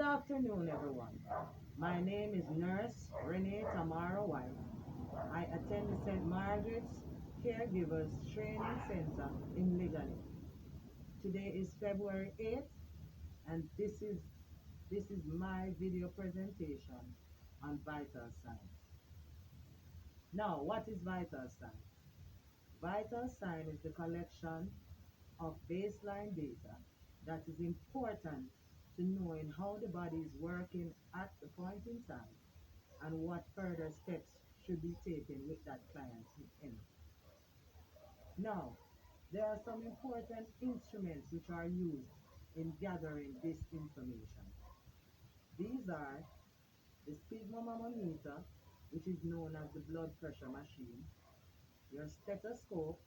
Good afternoon, everyone. My name is Nurse Renee Tamara White. I attend the St. Margaret's Caregivers Training Center in Ligonier. Today is February 8th, and this is my video presentation on vital signs. Now, what is vital sign? Vital sign is the collection of baseline data that is important to knowing how the body is working at the point in time and what further steps should be taken with that client in. Now, there are some important instruments which are used in gathering this information. These are the sphygmomanometer, which is known as the blood pressure machine, your stethoscope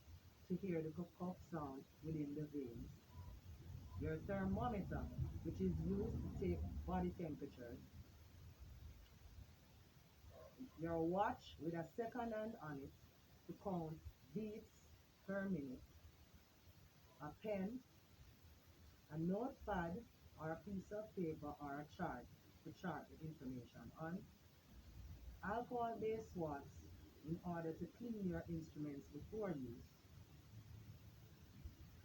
to hear the cough sound within the veins, your thermometer, which is used to take body temperature, your watch with a second hand on it to count beats per minute, a pen, a notepad or a piece of paper or a chart to chart the information on, alcohol-based swabs in order to clean your instruments before use,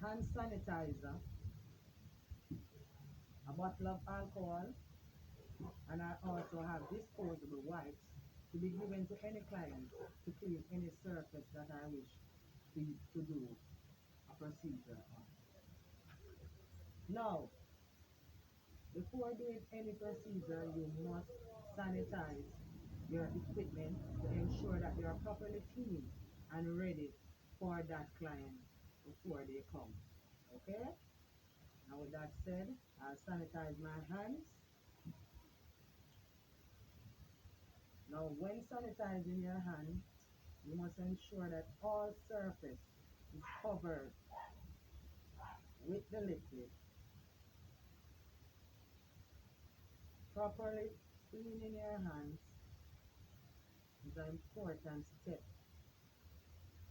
hand sanitizer, a bottle of alcohol, and I also have disposable wipes to be given to any client to clean any surface that I wish to do a procedure on. Now, before doing any procedure, you must sanitize your equipment to ensure that they are properly clean and ready for that client before they come. Okay? Now with that said, I'll sanitize my hands. Now when sanitizing your hand, you must ensure that all surface is covered with the liquid. Properly cleaning your hands is an important step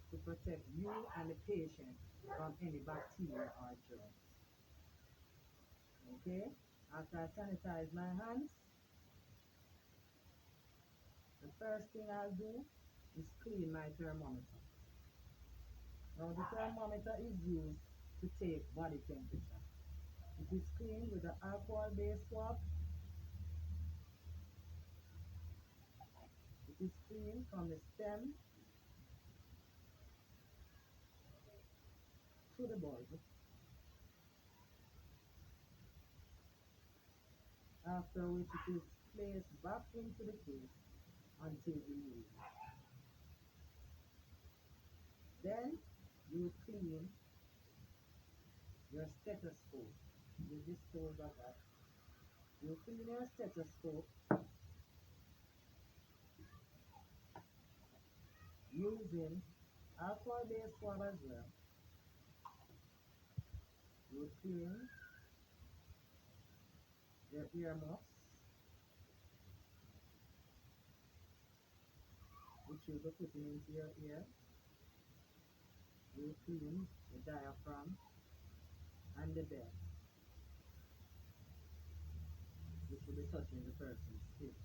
to protect you and the patient from any bacteria or germs. Okay? After I sanitize my hands, the first thing I'll do is clean my thermometer. Now the thermometer is used to take body temperature. It is cleaned with an alcohol-based swab. It is cleaned from the stem to the bulb. After which it is placed back into the case until we use it. Then you clean your stethoscope. You dispose of that. You clean your stethoscope using alcohol-based swab as well. You clean your earmuffs, which you'll be putting into your ear. You clean the diaphragm and the bed, which will be touching the person's skin.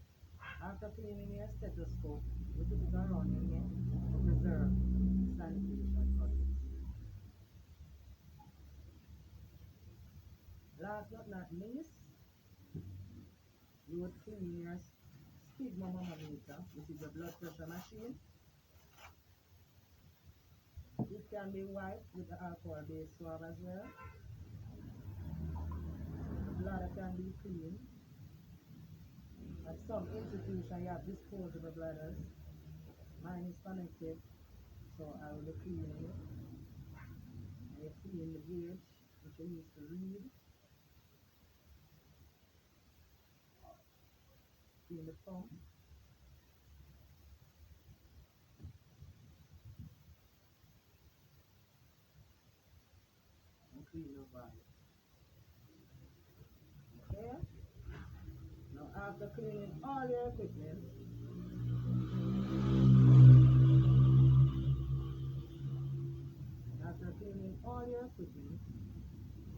After cleaning your stethoscope, you put it around your neck to preserve sanitation process. Last but not least, you would clean your sphygmomanometer, which is a blood pressure machine. It can be wiped with the alcohol-based swab as well. The bladder can be cleaned. At some institutions, you have disposable bladders. Mine is connected, so I will be cleaning it. I clean the gauge, which I use to read. Clean the pump. And clean the valve. Okay? Now after cleaning all your equipment,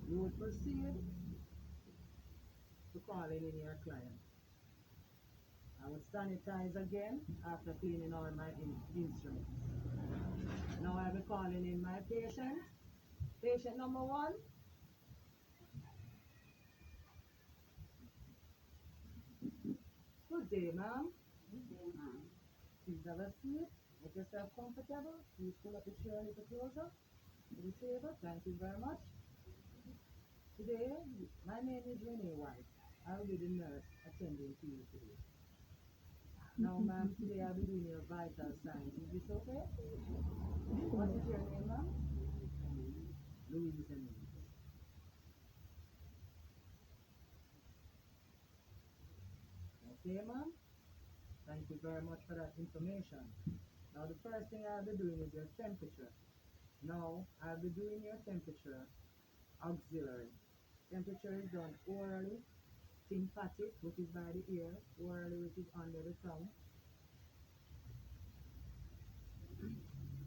you would proceed to calling in your client. I will sanitize again after cleaning all my instruments. Now I'll be calling in my patient. Patient number 1. Good day, ma'am. Please have a seat. Make yourself comfortable. Please pull up the chair a little closer to the table. Thank you very much. Today, my name is Renee White. I will be the nurse attending to you today. Now, ma'am, today I'll be doing your vital signs. Is this okay? What is your name, ma'am? Louise and Louise. Okay, ma'am? Thank you very much for that information. Now, the first thing I'll be doing is your temperature. Now, I'll be doing your temperature auxiliary. Temperature is done orally, sympathetic, which is by the ear, orally, which is under the tongue,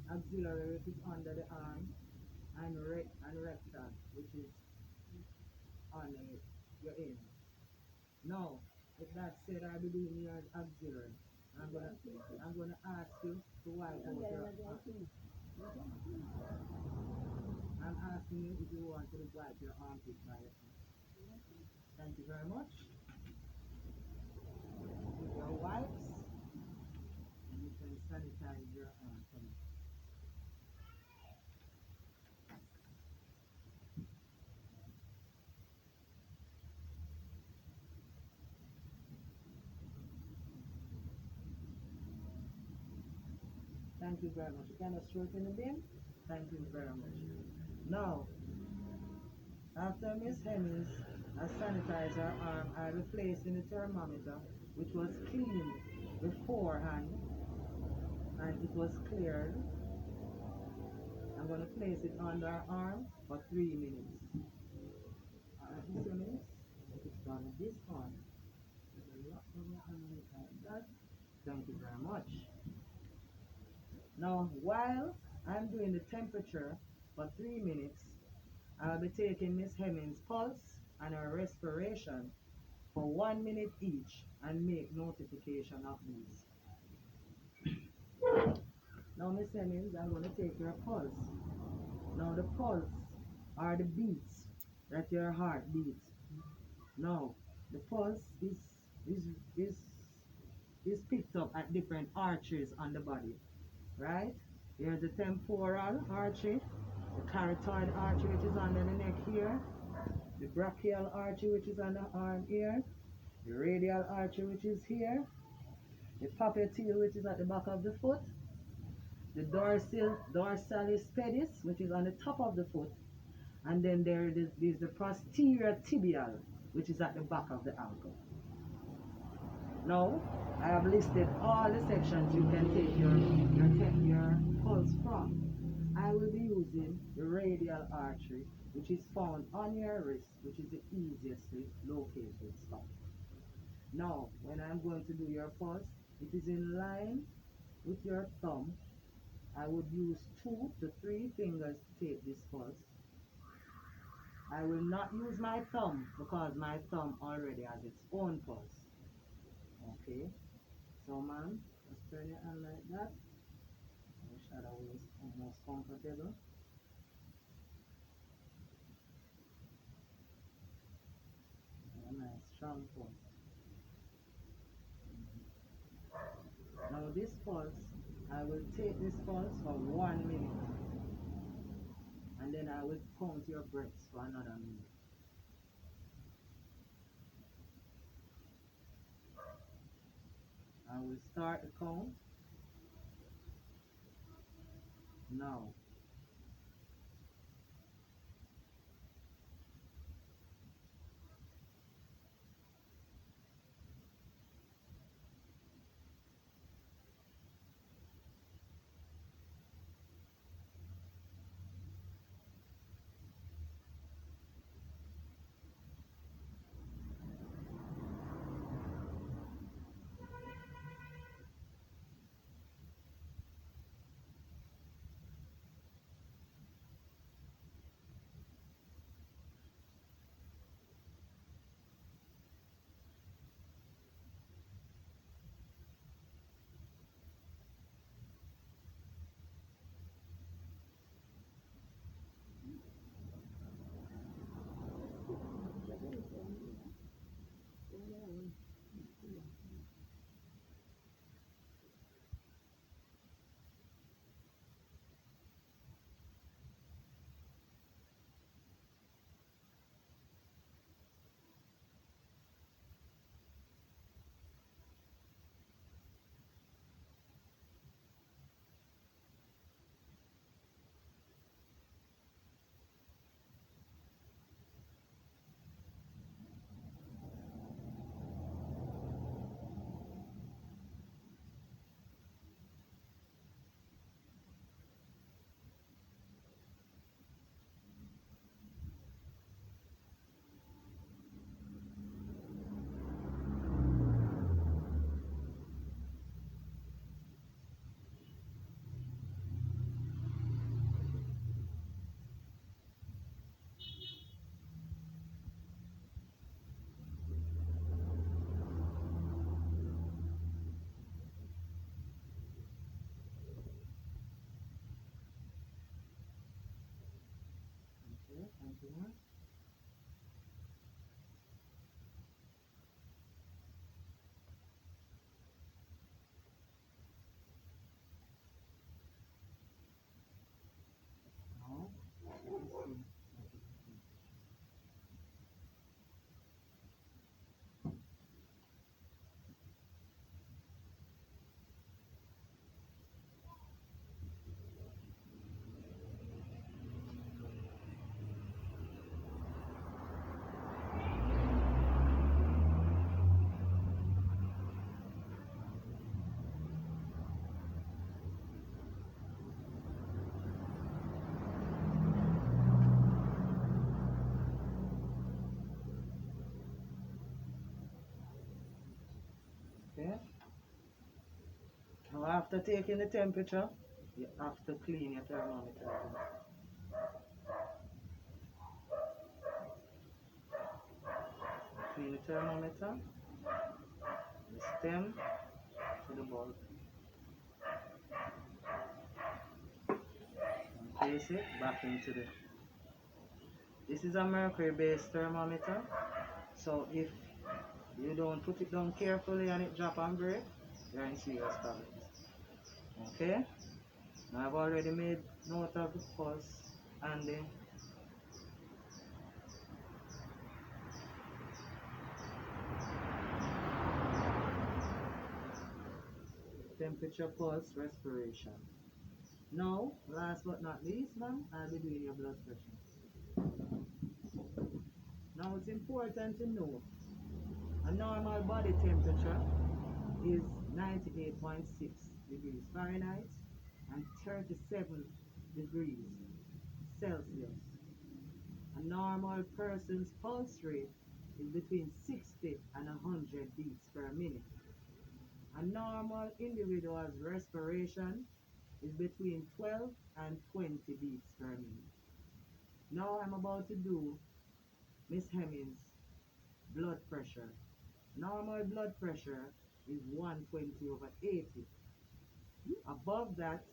auxiliary, which is under the arm, and rectal, which is on your anus. Now, with that said, I'll be doing your auxiliary. I'm gonna ask you to wipe out your arm. I'm asking you if you want to wipe your armpit by yourself. Thank you very much. With your wipes, and you can sanitize your arm for me. Thank you very much. You can just throw it in the bin. Thank you very much. Now, after Miss Hemmings has sanitized her arm, I will place in the thermometer, which was cleaned beforehand, and it was cleared. I'm going to place it under her arm for 3 minutes. Alright, Miss Hemmings, it's done with this one. Thank you very much. Now, while I'm doing the temperature for 3 minutes, I'll be taking Miss Hemmings' pulse and her respiration for 1 minute each and make notification of these. Now, Miss Hemmings, I'm going to take your pulse. Now, the pulse are the beats that your heart beats. Now, the pulse is picked up at different arteries on the body, right? Here's the temporal artery, the carotid artery, which is under the neck here, the brachial artery, which is on the arm here, the radial artery, which is here, the popliteal, which is at the back of the foot, the dorsalis pedis, which is on the top of the foot, and then there is the posterior tibial, which is at the back of the ankle. Now, I have listed all the sections you can take your pulse from. I will be using the radial artery, which is found on your wrist, which is the easiest to locate spot. Now, when I'm going to do your pulse, it is in line with your thumb. I would use 2 to 3 fingers to take this pulse. I will not use my thumb because my thumb already has its own pulse. Okay, so ma'am, just turn your hand like that. Your shadow is almost comfortable. A nice strong pulse. Now this pulse, I will take this pulse for 1 minute. And then I will count your breaths for another minute. I will start the count now. here. Now, let's see. Okay. Now after taking the temperature, you have to clean your thermometer. Clean the thermometer, the stem to the bulb, and place it back into the. This is a mercury-based thermometer, so if you don't put it down carefully and it drop and break, you're in serious trouble. Okay? Now I've already made note of the pulse and the temperature, pulse, respiration. Now, last but not least, man, I'll be doing your blood pressure. Now it's important to know a normal body temperature is 98.6 degrees Fahrenheit and 37 degrees Celsius. A normal person's pulse rate is between 60 and 100 beats per minute. A normal individual's respiration is between 12 and 20 beats per minute. Now I'm about to do Miss Hemmings' blood pressure. Normal blood pressure is 120 over 80. Above that,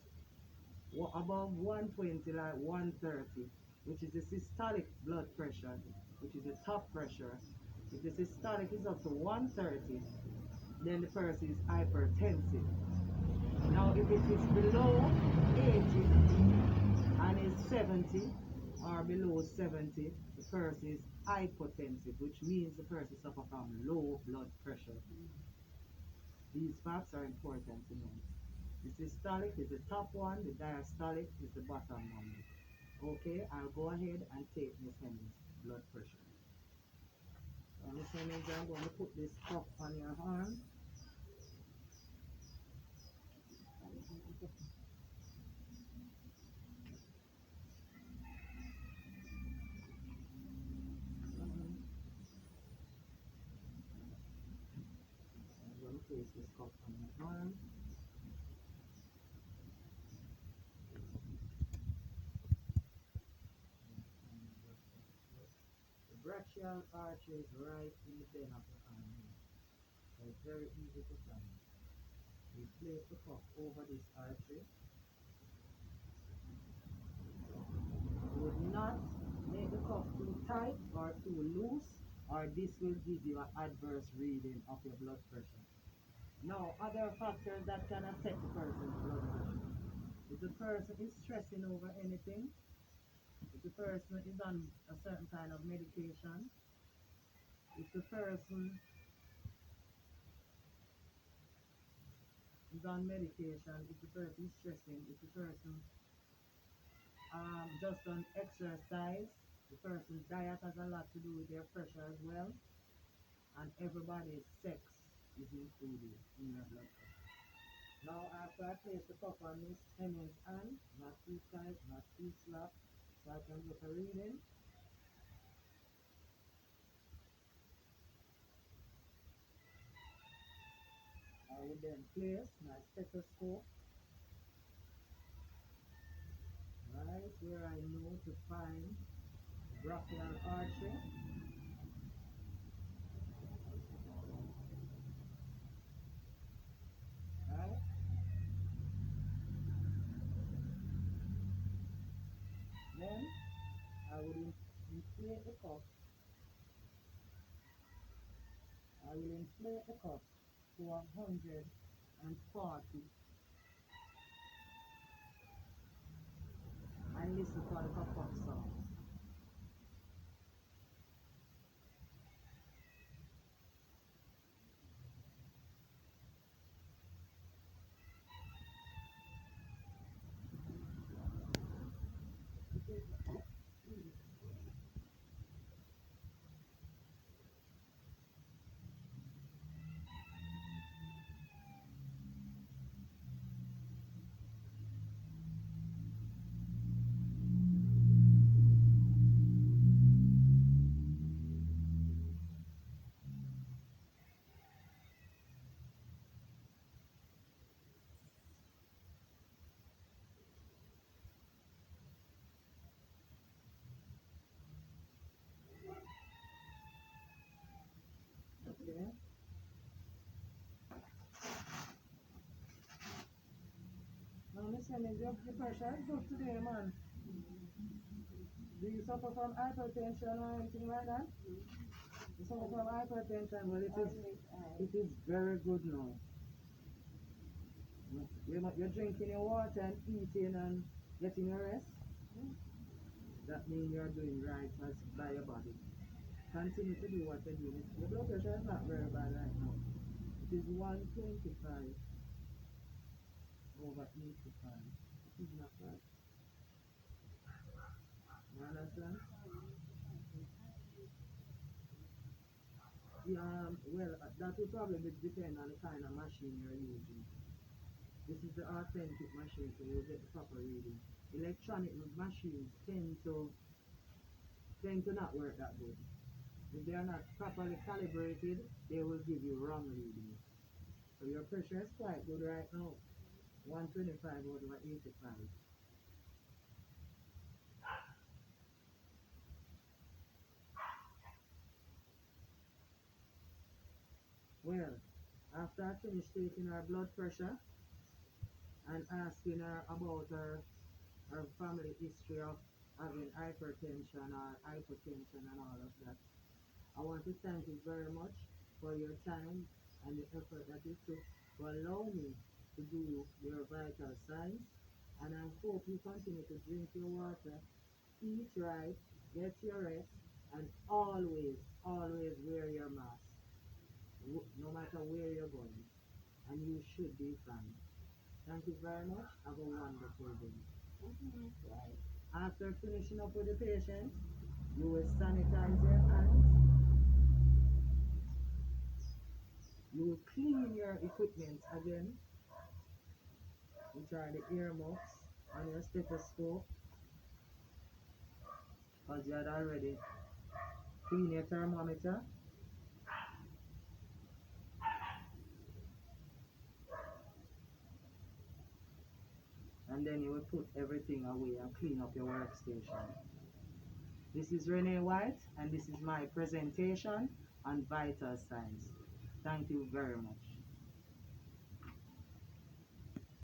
above 120 like 130, which is the systolic blood pressure, which is the top pressure. If the systolic is up to 130, then the person is hypertensive. Now if it is below 80 and is 70 or below 70, the person is hypotensive, which means the person suffers from low blood pressure. These facts are important to know. The systolic is the top one, the diastolic is the bottom one. Okay, I'll go ahead and take Miss Hemmings' blood pressure. Miss Hemmings, I'm going to put this cup on your arm. I'm going to place this cup on your arm. The brachial artery is right in the bend of the arm here. So it's very easy to find. We place the cup over this artery. You would not make the cup too tight or too loose, or this will give you an adverse reading of your blood pressure. Now, other factors that can affect the person's blood pressure. If the person is stressing over anything, if the person is on a certain kind of medication, if the person is on medication, if the person is stressing, if the person just on exercise, the person's diet has a lot to do with their pressure as well, and everybody's sex is included in your blood pressure. Now, after I place the cup on Miss Hemmings' hand, not too tight, not too slap, so I can get a reading. I will then place my stethoscope right where I know to find the brachial artery. Right? Then I would I will inflate the cup to 140 and listen for the cup of salt. Okay. Now listen, is your pressure is good today, man? Do you suffer from hypertension or anything like that? You suffer from hypertension, well it is very good now. You're drinking your water and eating and getting your rest. That means you're doing right as by your body. Continue to do what you're doing. Your blood pressure is not very bad right now. It is 125 over 85. It is not bad. You understand? Yeah, well, that will probably depend on the kind of machine you're using. This is the authentic machine, so you'll get the proper reading. Electronic machines tend to not work that good. If they are not properly calibrated, they will give you wrong readings. So your pressure is quite good right now. 125 over 85. Well, after I finish taking her blood pressure and asking her about her family history of having hypertension or hypotension and all of that, I want to thank you very much for your time and the effort that you took to allow me to do your vital signs. And I hope you continue to drink your water, eat right, get your rest, and always, always wear your mask, no matter where you're going. And you should be fine. Thank you very much. Have a wonderful day. After finishing up with the patient, you will sanitize your hands. You will clean your equipment again, which are the earmuffs and your stethoscope, because you had already cleaned your thermometer. And then you will put everything away and clean up your workstation. This is Renee White, and this is my presentation on vital signs. Thank you very much.